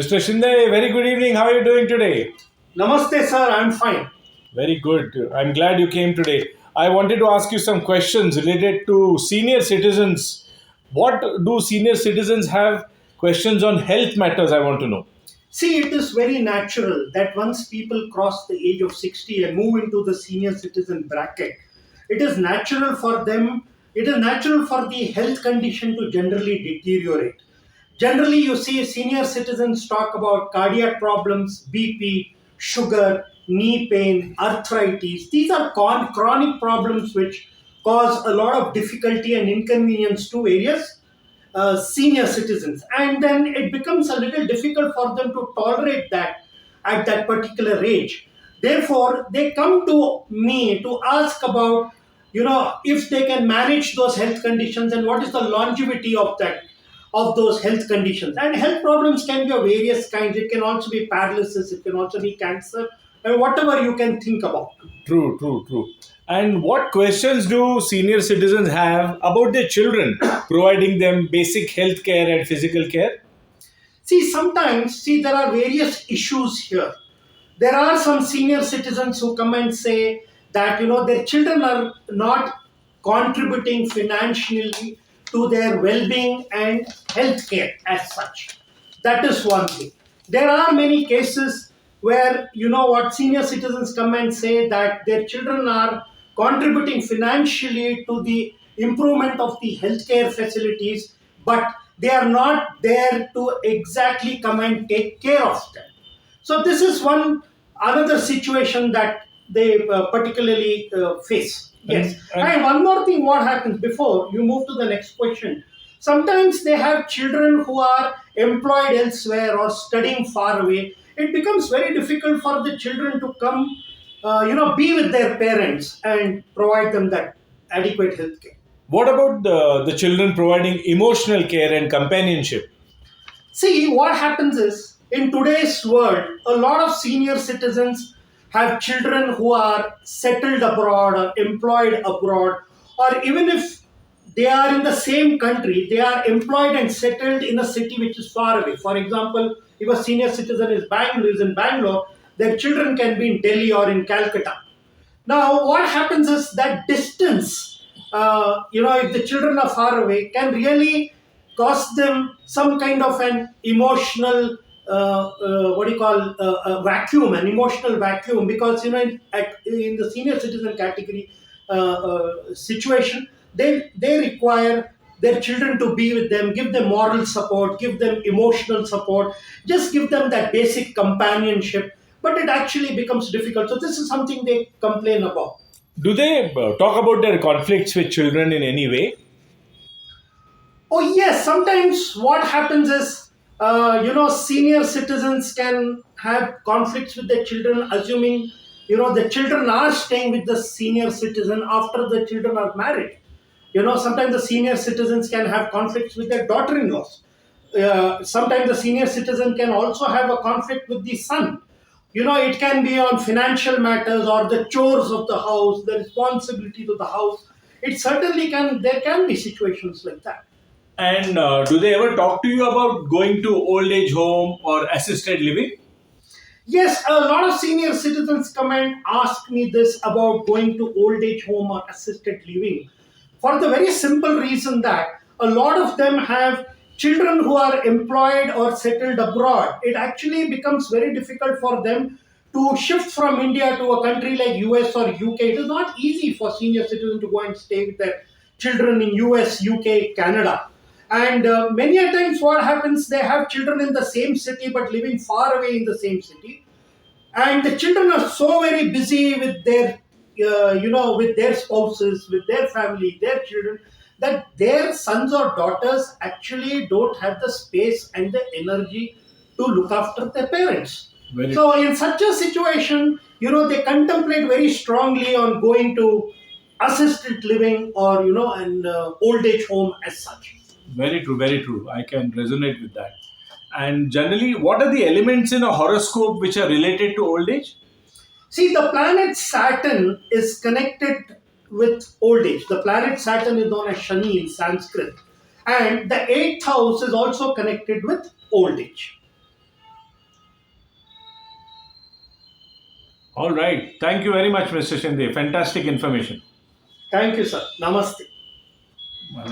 Mr. Shinde, very good evening. How are you doing today? Namaste, sir. I'm fine. Very good. I'm glad you came today. I wanted to ask you some questions related to senior citizens. What do senior citizens have questions on health matters? I want to know. See, it is very natural that once people cross the age of 60 and move into the senior citizen bracket, it is natural for them, it is natural for the health condition to generally deteriorate. Generally, you see senior citizens talk about cardiac problems, BP, sugar, knee pain, arthritis. These are chronic problems which cause a lot of difficulty and inconvenience to various senior citizens. And then it becomes a little difficult for them to tolerate that at that particular age. Therefore, they come to me to ask about, if they can manage those health conditions and what is the longevity of that of those health conditions. And health problems can be of various kinds. It can also be paralysis, it can also be cancer, and whatever you can think about. True. And what questions do senior citizens have about their children, providing them basic health care and physical care? There are various issues here. There are some senior citizens who come and say that their children are not contributing financially to their well-being and health care as such. That is one thing. There are many cases where senior citizens come and say that their children are contributing financially to the improvement of the healthcare facilities, but they are not there to exactly come and take care of them. So this is one another situation that they particularly face. Yes. And one more thing, what happens before you move to the next question? Sometimes they have children who are employed elsewhere or studying far away. It becomes very difficult for the children to come, be with their parents and provide them that adequate health care. What about the children providing emotional care and companionship? See, what happens is in today's world, a lot of senior citizens have children who are settled abroad or employed abroad, or even if they are in the same country, they are employed and settled in a city which is far away. For example, if a senior citizen is in Bangalore, their children can be in Delhi or in Calcutta. Now, what happens is that distance, if the children are far away, can really cause them some kind of an emotional, vacuum, an emotional vacuum, because in the senior citizen category situation, they require their children to be with them, give them moral support, give them emotional support, just give them that basic companionship. But it actually becomes difficult. So this is something they complain about. Do they talk about their conflicts with children in any way? Oh yes, sometimes what happens is, senior citizens can have conflicts with their children, assuming, the children are staying with the senior citizen after the children are married. Sometimes the senior citizens can have conflicts with their daughter-in-laws. Sometimes the senior citizen can also have a conflict with the son. It can be on financial matters or the chores of the house, the responsibility to the house. There can be situations like that. And do they ever talk to you about going to old age home or assisted living? Yes, a lot of senior citizens come and ask me this about going to old age home or assisted living, for the very simple reason that a lot of them have children who are employed or settled abroad. It actually becomes very difficult for them to shift from India to a country like US or UK. It is not easy for senior citizens to go and stay with their children in US, UK, Canada. And many a times what happens, they have children in the same city but living far away in the same city. And the children are so very busy with with their spouses, with their family, their children, that their sons or daughters actually don't have the space and the energy to look after their parents. So in such a situation, they contemplate very strongly on going to assisted living or, an old age home as such. Very true. I can resonate with that. And generally, what are the elements in a horoscope which are related to old age? See, the planet Saturn is connected with old age. The planet Saturn is known as Shani in Sanskrit. And the eighth house is also connected with old age. All right. Thank you very much, Mr. Shinde. Fantastic information. Thank you, sir. Namaste.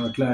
అట్లా